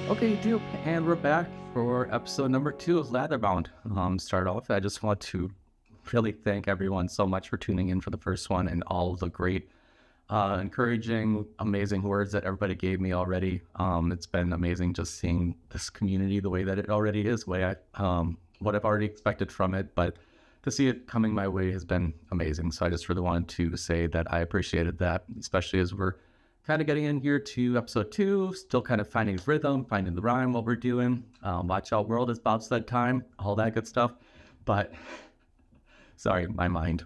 Okay, Duke, and we're back for episode number 2 of Latherbound. Start off, I just want to really thank everyone so much for tuning in for the first one and all of the great, encouraging, amazing words that everybody gave me already. It's been amazing just seeing this community the way that it already is, what I've already expected from it, but to see it coming my way has been amazing. So I just really wanted to say that I appreciated that, especially as we're kind of getting in here to episode 2, still kind of finding rhythm, finding the rhyme, what we're doing. Watch out, world, is bobsled time, all that good stuff. But sorry, my mind.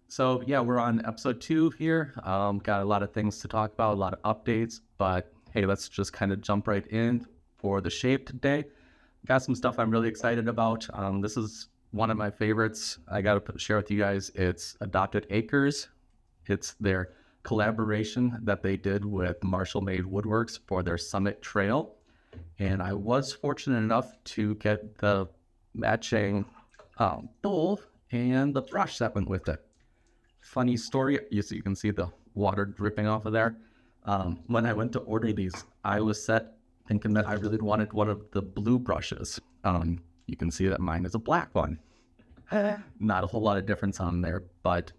So yeah, we're on episode 2 here. Got a lot of things to talk about, a lot of updates. But hey, let's just kind of jump right in for the shape today. Got some stuff I'm really excited about. This is one of my favorites. I got to share with you guys. It's Adopted Acres. It's their collaboration that they did with Marshall Made Woodworks for their Summit Trail. And I was fortunate enough to get the matching bowl and the brush that went with it. Funny story, you can see the water dripping off of there. When I went to order these, I was set thinking that I really wanted one of the blue brushes. You can see that mine is a black one. Not a whole lot of difference on there, but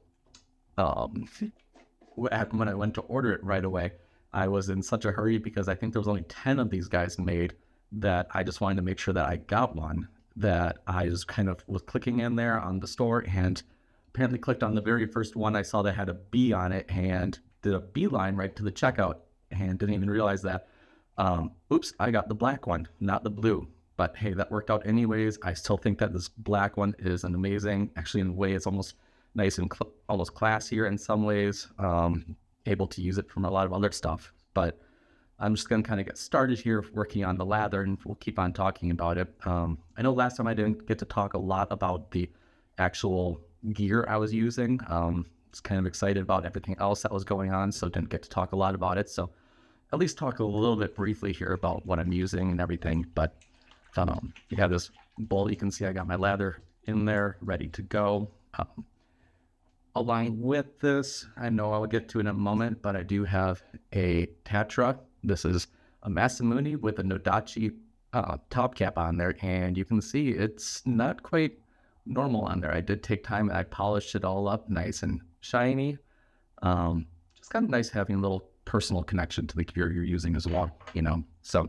when I went to order it right away, I was in such a hurry because I think there was only 10 of these guys made that I just wanted to make sure that I got one, that I just kind of was clicking in there on the store and apparently clicked on the very first one I saw that had a B on it and did a beeline right to the checkout and didn't even realize that. Oops, I got the black one, not the blue. But hey, that worked out anyways. I still think that this black one is an amazing, actually in a way it's almost nice and almost classier in some ways, able to use it from a lot of other stuff. But I'm just going to kind of get started here working on the lather and we'll keep on talking about it. I know last time I didn't get to talk a lot about the actual gear I was using. Was kind of excited about everything else that was going on, so didn't get to talk a lot about it. So at least talk a little bit briefly here about what I'm using and everything. But you have this bowl. You can see I got my lather in there ready to go. Along with this, I know I'll get to it in a moment, but I do have a Tatra. This is a Masamune with a Nodachi top cap on there, and you can see it's not quite normal on there. I did take time and I polished it all up nice and shiny. Just kind of nice having a little personal connection to the gear you're using as well, So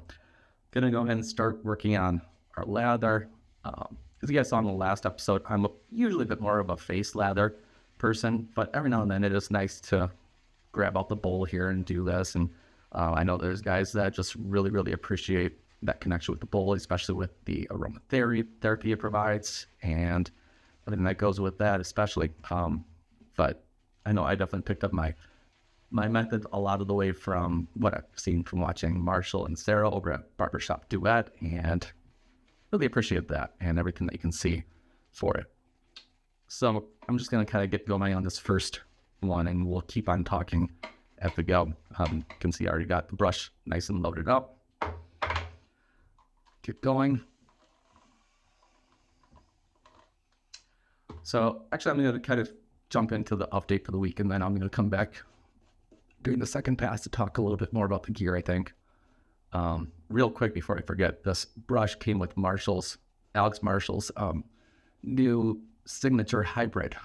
gonna go ahead and start working on our lather. As you guys saw in the last episode, I'm usually a bit more of a face lather person, but every now and then it is nice to grab out the bowl here and do this. And I know there's guys that just really, really appreciate that connection with the bowl, especially with the aromatherapy it provides and everything that goes with that, especially. But I know I definitely picked up my method a lot of the way from what I've seen from watching Marshall and Sarah over at Barbershop Duet, and really appreciate that and everything that you can see for it. So I'm just going to kind of get going on this first one, and we'll keep on talking as we go. You can see I already got the brush nice and loaded up. Get going. So actually, I'm going to kind of jump into the update for the week, and then I'm going to come back during the second pass to talk a little bit more about the gear, I think. Real quick before I forget, this brush came with Alex Marshall's new signature hybrid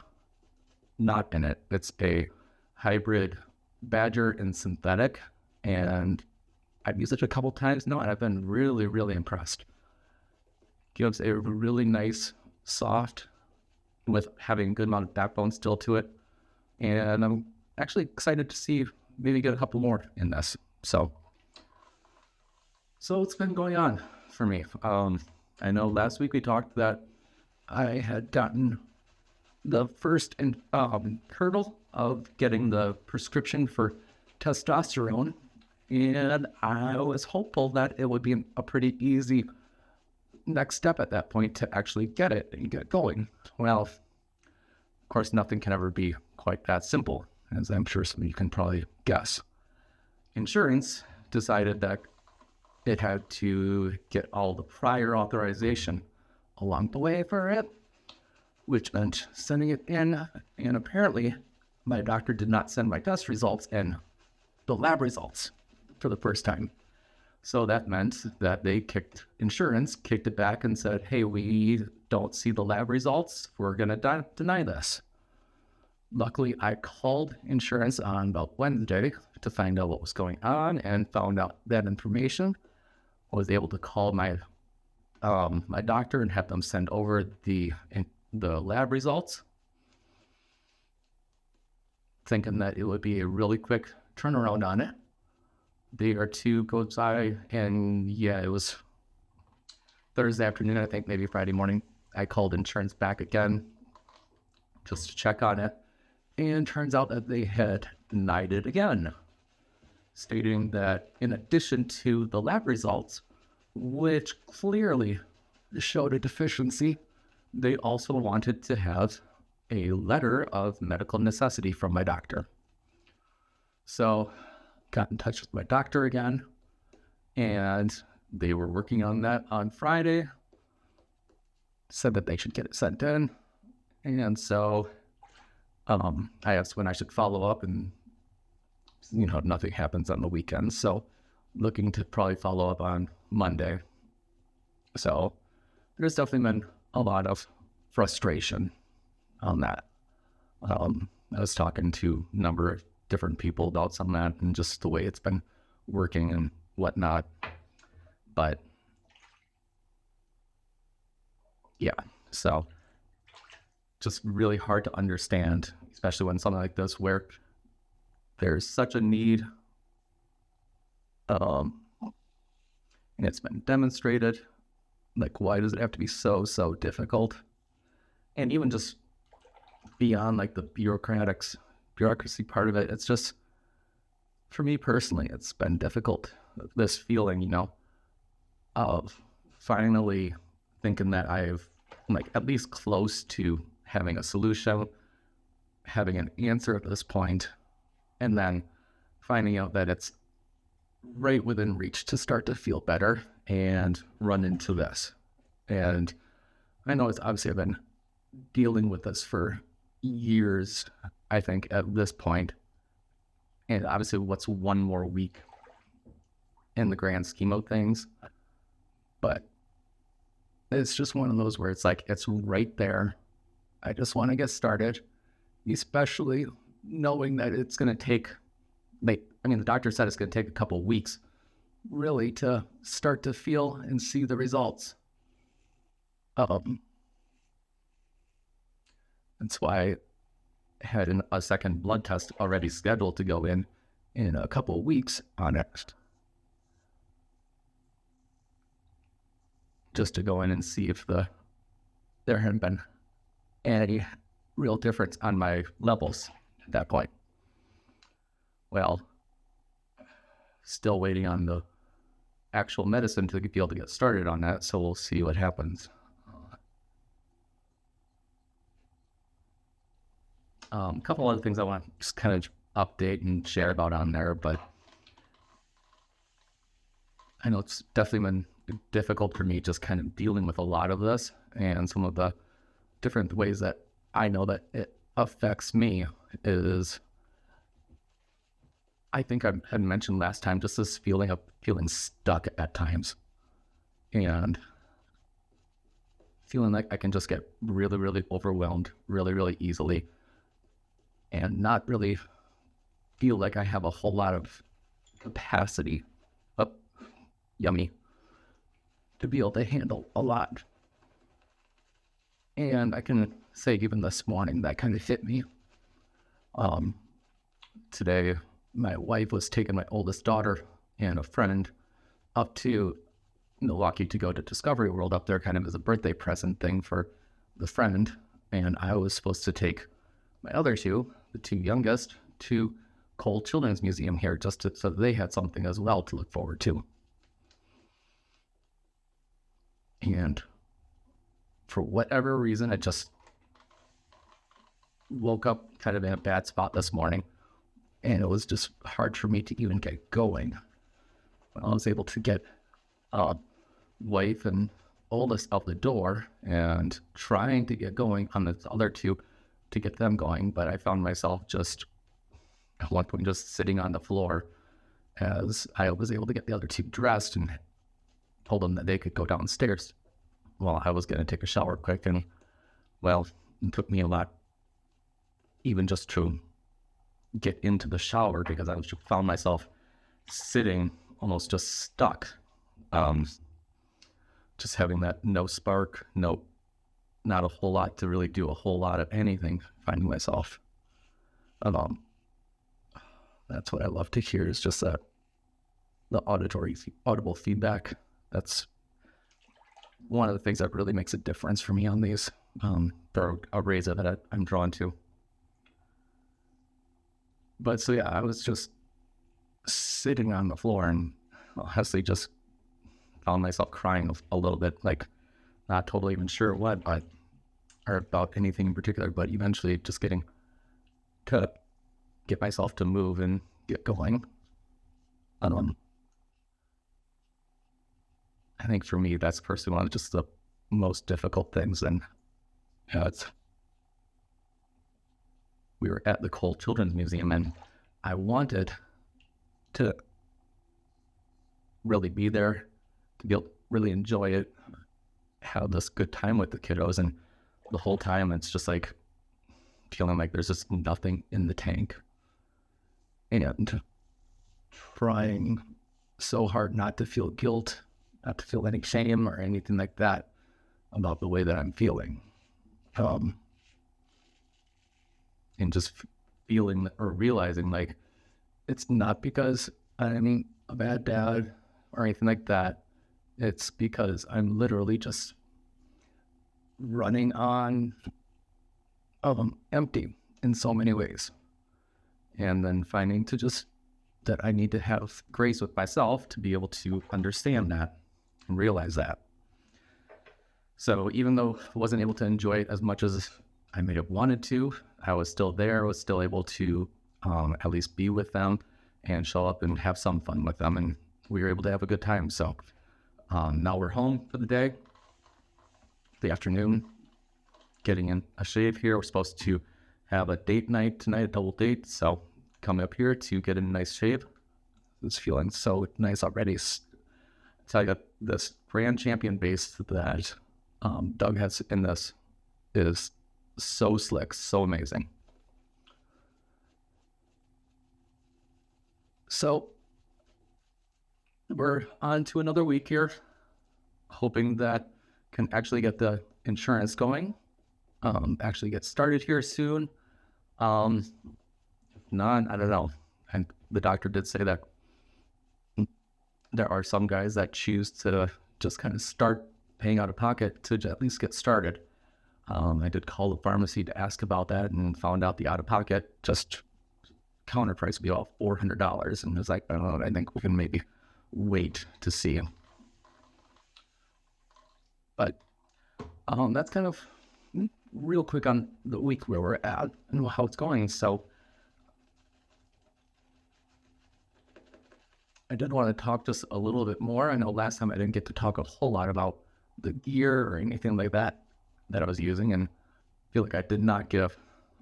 knot in it. It's a hybrid badger and synthetic, and I've used it a couple times now, and I've been really, really impressed. Gives a really nice, soft, with having a good amount of backbone still to it, and I'm actually excited to see maybe get a couple more in this. So what's been going on for me? I know last week we talked that I had gotten the first hurdle of getting the prescription for testosterone, and I was hopeful that it would be a pretty easy next step at that point to actually get it and get going. Well, of course, nothing can ever be quite that simple, as I'm sure some of you can probably guess. Insurance decided that it had to get all the prior authorization along the way for it. which meant sending it in. And apparently, my doctor did not send my test results and the lab results for the first time. So that meant that they kicked it back and said, hey, we don't see the lab results. We're going to deny this. Luckily, I called insurance on about Wednesday to find out what was going on and found out that information. I was able to call my my doctor and have them send over the lab results, thinking that it would be a really quick turnaround on it. Day or two goes by, and yeah, it was Thursday afternoon, I think, maybe Friday morning. I called insurance back again just to check on it, and turns out that they had denied it again, stating that in addition to the lab results, which clearly showed a deficiency, they also wanted to have a letter of medical necessity from my doctor. So got in touch with my doctor again, and they were working on that on Friday, said that they should get it sent in. And so I asked when I should follow up, and nothing happens on the weekends. So looking to probably follow up on Monday. So there's definitely been a lot of frustration on that. I was talking to a number of different people about some of that and just the way it's been working and whatnot. But yeah, so just really hard to understand, especially when something like this where there's such a need, and it's been demonstrated. Like, why does it have to be so difficult? And even just beyond like the bureaucracy part of it, it's just, for me personally, it's been difficult. This feeling, of finally thinking that I've like at least close to having a solution, having an answer at this point, and then finding out that it's right within reach to start to feel better and run into this. And I know it's obviously I've been dealing with this for years, I think, at this point. And obviously what's one more week in the grand scheme of things? But it's just one of those where it's like, it's right there. I just want to get started, especially knowing that it's going to take, the doctor said it's going to take a couple of weeks really to start to feel and see the results. That's why I had a second blood test already scheduled to go in a couple of weeks on it. Just to go in and see if there hadn't been any real difference on my levels at that point. Well, still waiting on the actual medicine to be able to get started on that, so we'll see what happens. A couple other things I want to just kind of update and share about on there, but I know it's definitely been difficult for me just kind of dealing with a lot of this and some of the different ways that I know that it affects me is, I think I had mentioned last time, just this feeling of feeling stuck at times and feeling like I can just get really, really overwhelmed really, really easily and not really feel like I have a whole lot of capacity, yummy, to be able to handle a lot. And I can say even this morning that kind of hit me. Today, my wife was taking my oldest daughter and a friend up to Milwaukee to go to Discovery World up there kind of as a birthday present thing for the friend. And I was supposed to take my other two, the two youngest, to Cole Children's Museum here so that they had something as well to look forward to. And for whatever reason, I just woke up kind of in a bad spot this morning, and it was just hard for me to even get going. I was able to get wife and oldest out the door and trying to get going on the other two to get them going. But I found myself just at one point just sitting on the floor as I was able to get the other two dressed and told them that they could go downstairs while I was going to take a shower quick. And well, it took me a lot even just to get into the shower because I found myself sitting almost just stuck. Just having that no spark, not a whole lot to really do a whole lot of anything, finding myself. That's what I love to hear, is just that the audible feedback. That's one of the things that really makes a difference for me on these. They're a razor that I'm drawn to. But so yeah, I was just sitting on the floor and honestly just found myself crying a little bit, like not totally even sure what, or about anything in particular, but eventually just getting to get myself to move and get going. I think for me, that's personally one of just the most difficult things. And we were at the Cole Children's Museum, and I wanted to really be there, to be able to really enjoy it, have this good time with the kiddos. And the whole time, it's just like feeling like there's just nothing in the tank. And trying so hard not to feel guilt, not to feel any shame or anything like that about the way that I'm feeling. And just feeling or realizing like it's not because I'm a bad dad or anything like that. It's because I'm literally just running on empty in so many ways. And then finding that I need to have grace with myself to be able to understand that and realize that. So even though I wasn't able to enjoy it as much as I may have wanted to, I was still there, was still able to at least be with them and show up and have some fun with them. And we were able to have a good time. So now we're home for the day, the afternoon, getting in a shave here. We're supposed to have a date night tonight, a double date. So coming up here to get a nice shave. It's feeling so nice already. I tell you, this Grand Champion base that Doug has in this is so slick, so amazing. So we're on to another week here, hoping that can actually get the insurance going, actually get started here soon. If not, I don't know. And the doctor did say that there are some guys that choose to just kind of start paying out of pocket to at least get started. I did call the pharmacy to ask about that and found out the out-of-pocket just counter price would be about $400. And I was like, oh, I think we can maybe wait to see. But that's kind of real quick on the week where we're at and how it's going. So I did want to talk just a little bit more. I know last time I didn't get to talk a whole lot about the gear or anything like that I was using, and I feel like I did not give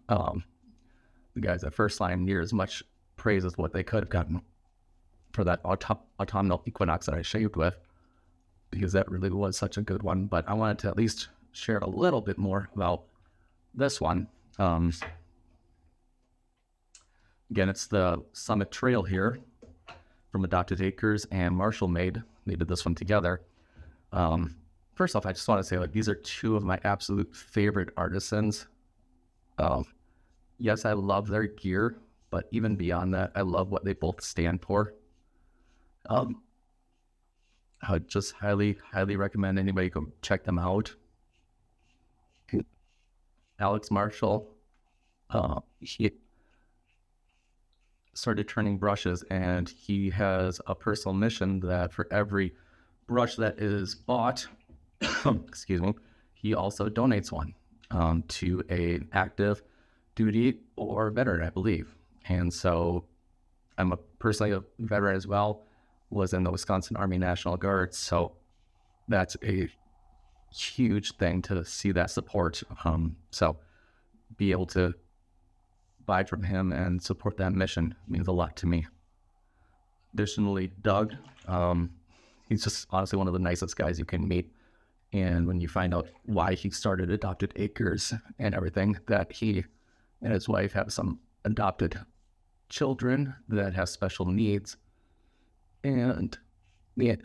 the guys at First Line near as much praise as what they could have gotten for that autumnal equinox that I shaved with, because that really was such a good one. But I wanted to at least share a little bit more about this one. Again, it's the Summit Trail here from Adopted Acres and Marshall Made. They did this one together. First off, I just want to say, like, these are two of my absolute favorite artisans. Yes, I love their gear, but even beyond that, I love what they both stand for. I would just highly, highly recommend anybody go check them out. Alex Marshall, he started turning brushes, and he has a personal mission that for every brush that is bought, excuse me, he also donates one to an active duty or veteran, I believe. And so I'm personally a veteran as well, was in the Wisconsin Army National Guard. So that's a huge thing to see that support. So be able to buy from him and support that mission means a lot to me. Additionally, Doug, he's just honestly one of the nicest guys you can meet. And when you find out why he started Adopted Acres and everything, that he and his wife have some adopted children that have special needs. And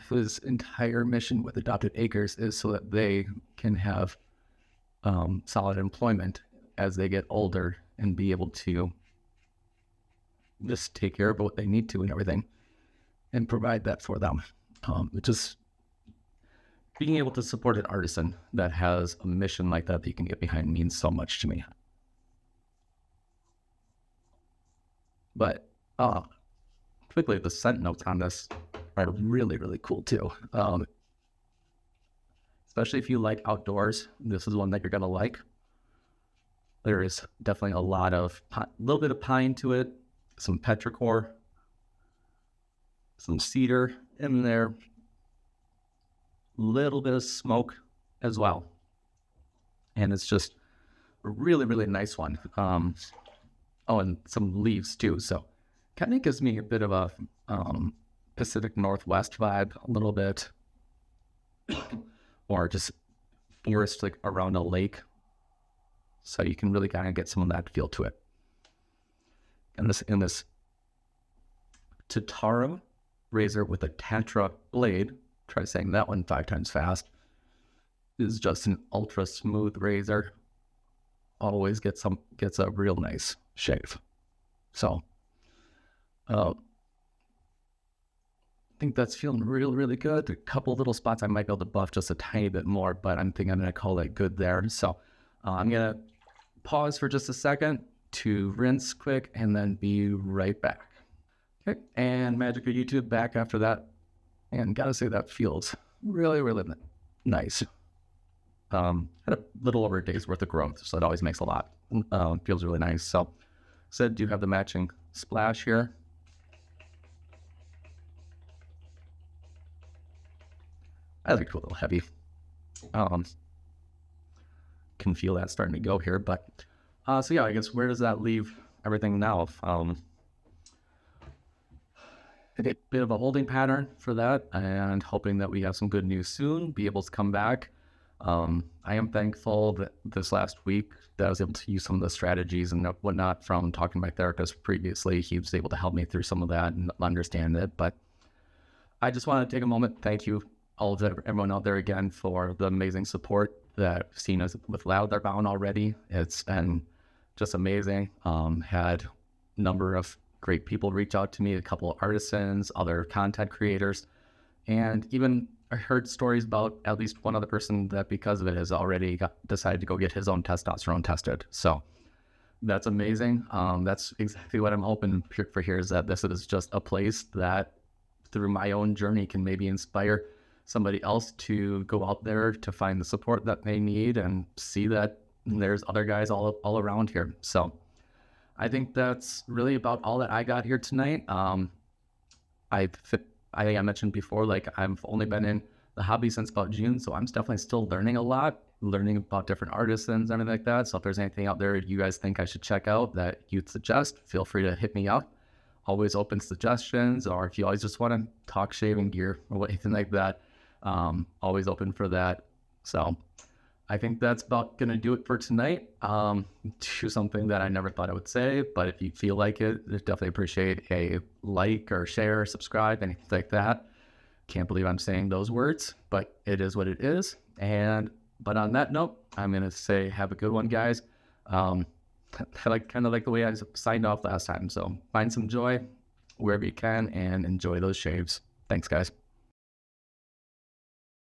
his entire mission with Adopted Acres is so that they can have solid employment as they get older and be able to just take care of what they need to and everything and provide that for them. Just being able to support an artisan that has a mission like that you can get behind means so much to me. But particularly the scent notes on this are really, really cool too. Especially if you like outdoors, this is one that you're gonna like. There is definitely a little bit of pine to it, some petrichor, some cedar in there, little bit of smoke as well. And it's just a really, really nice one. And some leaves too. So kind of gives me a bit of a Pacific Northwest vibe a little bit, or just forest like around a lake. So you can really kind of get some of that feel to it. And this Tatarum razor with a Tantra blade, try saying that one 5 times fast, is just an ultra smooth razor. Always gets a real nice shave. So I think that's feeling really, really good. A couple little spots I might be able to buff just a tiny bit more, but I'm thinking I'm going to call it good there. So I'm going to pause for just a second to rinse quick and then be right back. Okay, and Magic of YouTube back after that. And gotta say that feels really, really nice. Had a little over a day's worth of growth, so it always makes a lot. Feels really nice. So do have the matching splash here. I like it a little heavy. Can feel that starting to go here, but so yeah, I guess where does that leave everything now? A bit of a holding pattern for that, and hoping that we have some good news soon, be able to come back. I am thankful that this last week that I was able to use some of the strategies and whatnot from talking to my therapist previously. He was able to help me through some of that and understand it. But I just want to take a moment. Thank you everyone out there again for the amazing support that I've seen us with Leatherbound already. It's been just amazing. Had a number of great people reach out to me, a couple of artisans, other content creators, and even I heard stories about at least one other person that because of it has already decided to go get his own testosterone tested. So that's amazing. That's exactly what I'm hoping for here, is that this is just a place that through my own journey can maybe inspire somebody else to go out there to find the support that they need and see that there's other guys all around here. So I think that's really about all that I got here tonight. I think I mentioned before, like I've only been in the hobby since about June, so I'm definitely still learning a lot, learning about different artisans and everything like that. So if there's anything out there you guys think I should check out that you'd suggest, feel free to hit me up. Always open suggestions, or if you always just want to talk shaving gear or anything like that, always open for that. So I think that's about going to do it for tonight. To something that I never thought I would say, but if you feel like it, I definitely appreciate a like or share, or subscribe, anything like that. Can't believe I'm saying those words, but it is what it is. But on that note, I'm going to say have a good one, guys. I kind of like the way I signed off last time. So find some joy wherever you can and enjoy those shaves. Thanks, guys.